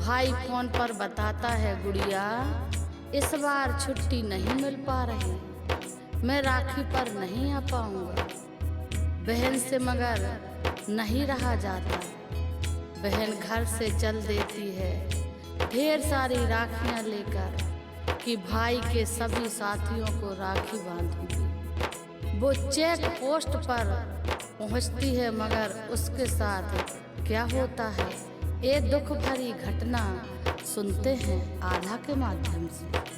भाई फोन पर बताता है गुड़िया इस बार छुट्टी नहीं मिल पा रही, मैं राखी पर नहीं आ पाऊंगा। बहन से मगर नहीं रहा जाता, बहन घर से चल देती है ढेर सारी राखियां लेकर कि भाई के सभी साथियों को राखी बांधूंगी। वो चेक पोस्ट पर पहुंचती है मगर उसके साथ क्या होता है ये दुख भरी घटना सुनते हैं आधा के माध्यम से।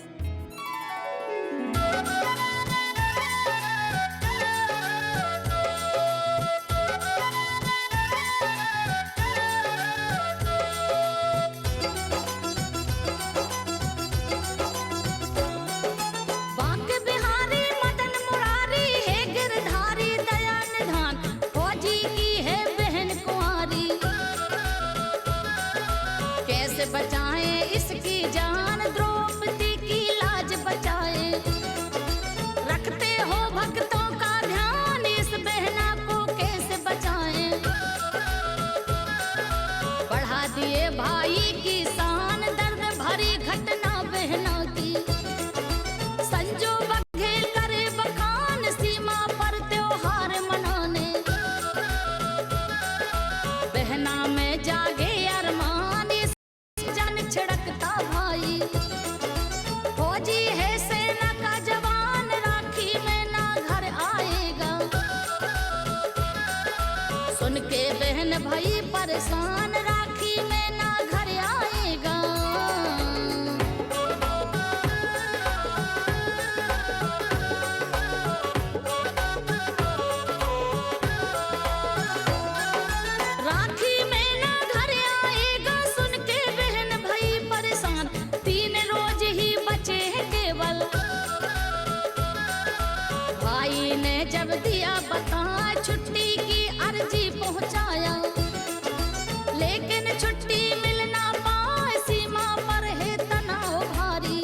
बचाएं इसकी जान, द्रौपदी की लाज बचाएं। रखते हो भक्तों का ध्यान, इस बहना को कैसे बचाएं। बढ़ा दिए भाई की शान, दर्द भरी घटना बहना की। संजो बघेल करे बखान, सीमा पर त्योहार मनाने। बहना में जागे अरमान, छिड़कता भाई। फौजी है सेना का जवान, राखी में ना घर आएगा। सुन के बहन भाई परेशान, राखी में ना घर आएगा। राखी में ना घर आएगा, सुन के बहन भाई परेशान। 3 रोज ही बचे हैं केवल, भाई ने जब दिया बता छुट्टी की अर्जी पहुंचाया। लेकिन छुट्टी मिल ना पाए, सीमा पर है तनाव भारी।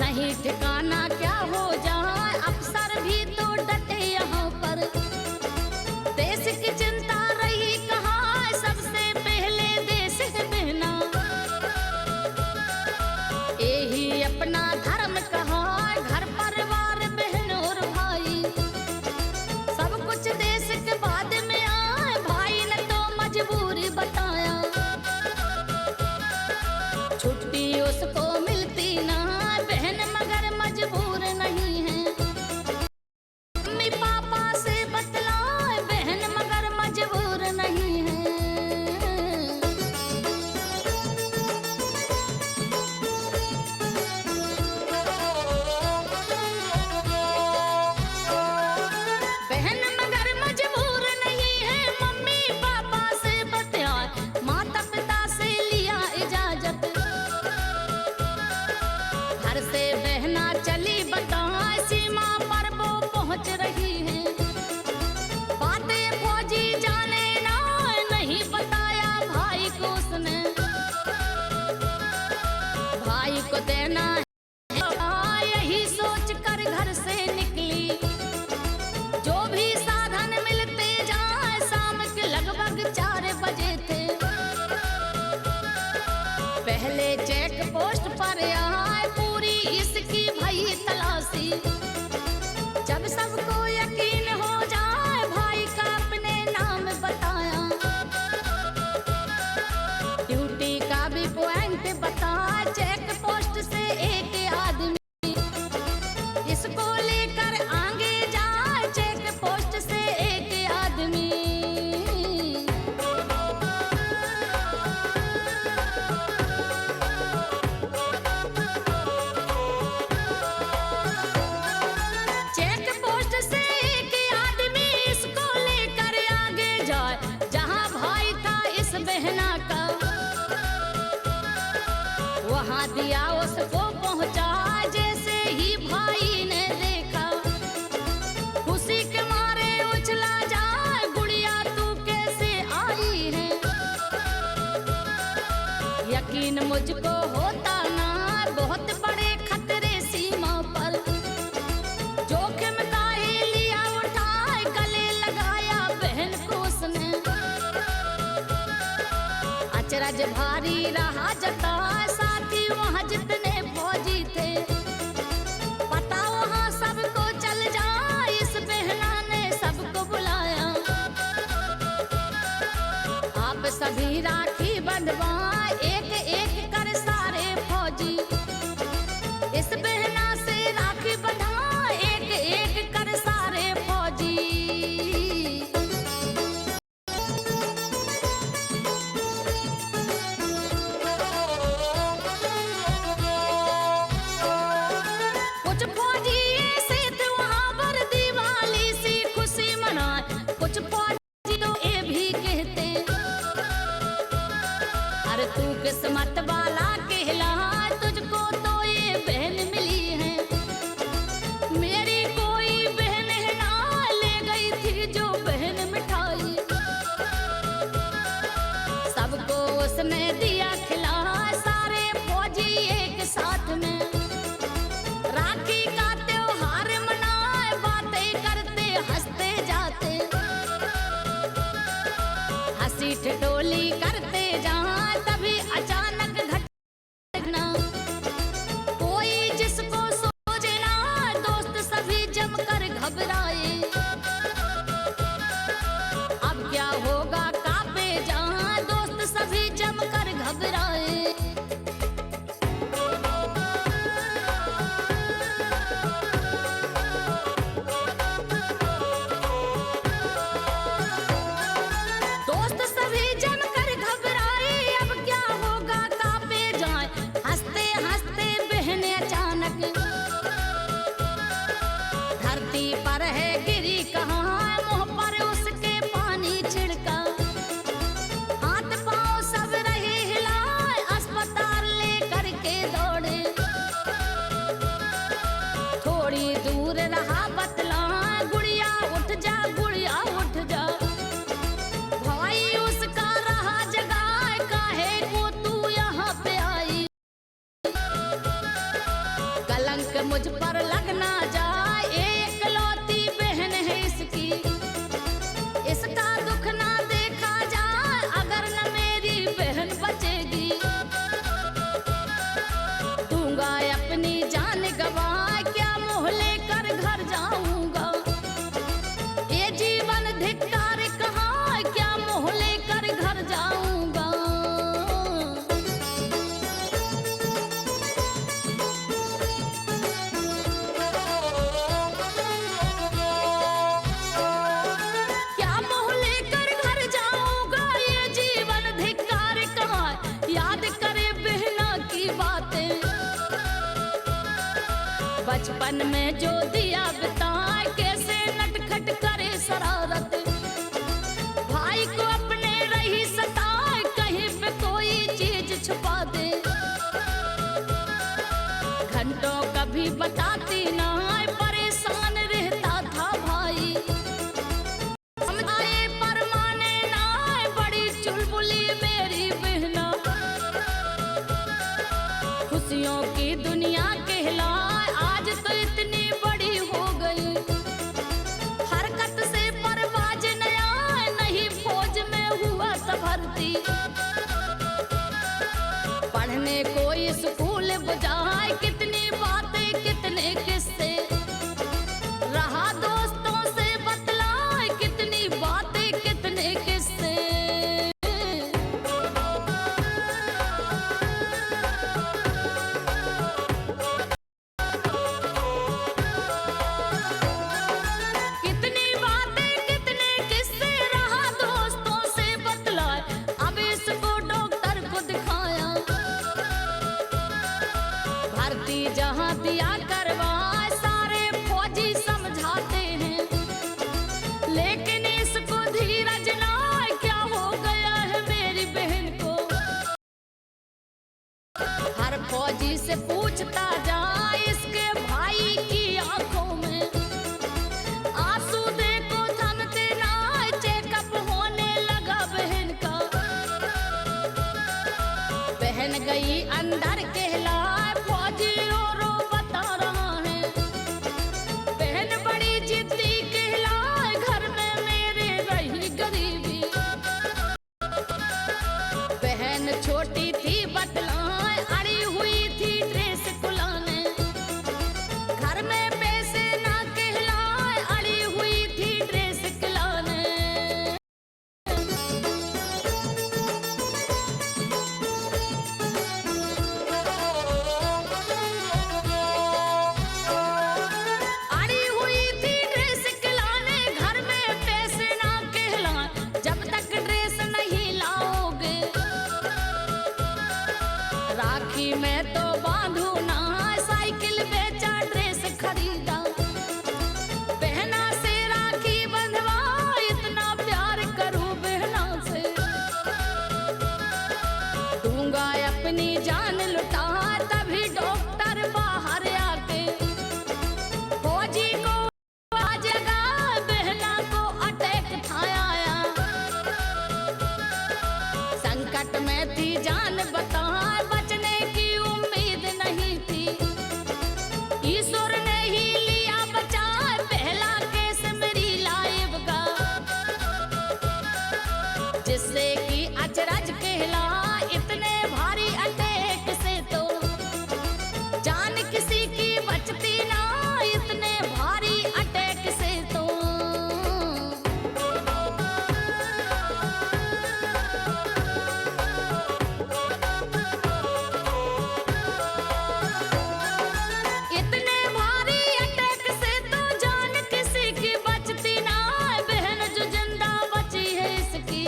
नहीं ठिकाना क्या हो जाए, अफसर भी तो डटे यहाँ पर। देश की चिंता रही कहाँ, सबसे पहले देश है बहना। यही अपना धर्म कहा, घर परिवार बहन और भाई। सब कुछ देश के बाद में आए, भाई ने तो मजबूरी बताया। छुट्टी उसको मिलती ना, बहन मगर मजबूर नहीं है। मम्मी पापा से बतलाए, बहन मगर मजबूर नहीं है। बहन मगर मजबूर नहीं है, मम्मी पापा से बतलाए, माता पिता से लिया इजाजत। घर से बहना चली बताए, सीमा पर वो पहुंच रही है। बातें फौजी जाने ना, नहीं बताया भाई को उसने। भाई को देना है यही सोच कर घर से निकली। जो भी साधन मिलते जाए, शाम के लगभग 4 बजे थे। पहले चेक पोस्ट पर आए, पूरी इसकी भई तलाशी। जब सबको यकीन हो जाए, भाई का अपने नाम बताया। ड्यूटी का भी पॉइंट बताया, चेक पोस्ट से एक आदमी इसको लेकर आगे जाए। चेक पोस्ट से एक आदमी। चेक पोस्ट से एक आदमी इसको लेकर आगे जाए, जहां भाई था इस बहना का। वहां दिया उसको पहुंचा, जैसे ही भाई ने देखा। खुशी के मारे उछला जाए, गुड़िया तू कैसे आई है। यकीन मुझको होता ना, बहुत बड़े खतरे सीमा पर। जोखिम का ही लिया उठाए, गले लगाया बहन को उसने। आज भारी रहा जता, साथी वहाँ जितने फौजी थे, पता वहाँ सबको चल जाए, इस बहना ने सबको बुलाया। आप सभी राखी बंधवाए, एक एक कर सारे फौजी, इस बहना से राखी बंधा, एक एक कर सारे फौजी। कुछ फौजी ऐसे थे वहाँ पर दिवाली सी खुशी मनाए, कुछ फौजी तो ये भी कहते, अरे तू किस्मत वाला कहला, तुझको तो ये बहन मिली है। मेरी कोई बहन है ना, ले गई थी जो बहन मिठाई, सबको उसने दिया खिला, सारे फौजी एक साथ में राखी का त्योहार मनाए, बातें करते हंसते जाते, हंसी ठिठोली करते जहाँ, तभी अचानक घटना, कोई जिसको सोचे ना, दोस्त सभी जमकर घबराए, अब क्या होगा कांपे जहाँ, दोस्त सभी जमकर घबराए। दोस्त सभी जमकर घबराए, अब क्या होगा कांपे जाए, हंसते हंसते बहन अचानक धरती पर है गिरी, कहाँ मुंह पर उसके पानी छिड़का, हाथ पांव सब रहे हिलाए, अस्पताल लेकर के दौड़े, थोड़ी दूर रहा बतला, गुड़िया उठ जा, गुड़िया उठ जा, भाई उसका रहा जगाए, काहे को तू यहाँ पे आई, कलंक मुझ पर लग ना जाए, एकलौती बहन है इसकी, इसका दुख ना देखा जाए, अगर न मेरी बहन बचेगी, दूंगा अपनी जान गवाए, क्या मोह लेकर घर जाऊंगा, ये जीवन धिक्कार कहाँ, क्या मोह लेकर घर जाऊंगा। क्या मोह लेकर घर जाऊंगा, ये जीवन धिक्कार कहाँ, याद करे बहना की बातें, बचपन में जो दिया बिताए, कैसे नटखट करे शरारत, भाई को अपने रही सताए, कहीं पे कोई चीज छुपा दे, घंटों कभी बताती ना, परेशान रहता था भाई, समझाए पर माने ना, बड़ी चुलबुली मेरी बहना, खुशियों की दुनिया कहलाए, आज तो इतनी बड़ी हो गई, हरकत से परवाज न आए, नहीं फौज में हुआ था भर्ती, पढ़ने कोई स्कूल बुझाए, कितनी बातें कितने किस्से, रहा दोस्तों से बतलाए, कितनी बातें कितने किस्से। कितनी बातें कितने किस्से, रहा दोस्तों से बतलाए, अब इसको डॉक्टर को दिखाया, भर्ती जहाँ दिया करवाए, सारे फौजी समझाते हैं, लेकिन इसको धीरज ना, क्या हो गया है मेरी बहन को, हर फौजी से पूछता जाए, इसके भाई की आंखों में आंसू देखो थमते ना, चेकअप होने लगा बहन का, बहन गई अंदर कहलाए, फौजी रो रो बता रहा है, बहन बड़ी जिद्दी कहलाए, घर में मेरे रही गरीबी, बहन छोटी थी बतलाए, अड़ी हुई थी ड्रेस कुलाने, घर में पैसे ना कहलाए, अड़ी हुई थी ड्रेस कुलाने। अड़ी हुई थी ड्रेस खिलाने, घर में पैसे ना कहलाए, जब तक ड्रेस नहीं लाओगे राखी में तो बांधू ना। साइकिल बेचा ड्रेस खरीदा, बहना से राखी बंधवा, इतना प्यार करूं बहना से, दूंगा अपनी जान लुटा। तभी डॉक्टर बाहर आके फौजी को जगा, बहना को अटैक था आया, संकट में थी जान बता, बचने की उम्मीद नहीं थी, ईश्वर ने ही लिया बचा, पहला केस मेरी लाइफ का, जिससे कि अचरज कहला, इतने भारी अटैक से तो जान किसी की बचती ना, इतने भारी अटैक से तो। इतने भारी अटैक से तो जान किसी की बचती ना, बहन जो जिंदा बची है इसकी,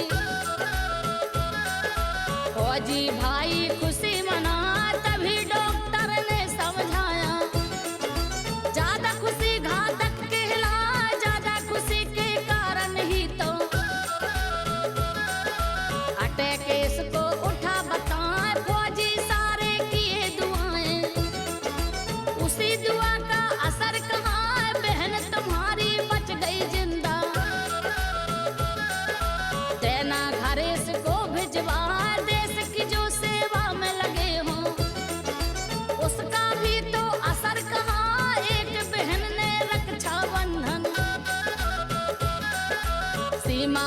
फौजी भाई खुशी मना। तभी डॉक्टर ने समझाया, ज्यादा खुशी घातक कहला, ज्यादा खुशी के कारण ही तो अटैक इसको उठा बताए। फौजी सारे किए दुआएं, उसी दुआ का असर कहाँ, बहन तुम्हारी बच गई जिंदा, देना घर इसको भिजवा, देश की जो सेवा में लगे हो उसका भी तो असर कहाँ, एक बहन ने रक्षा बंधन सीमा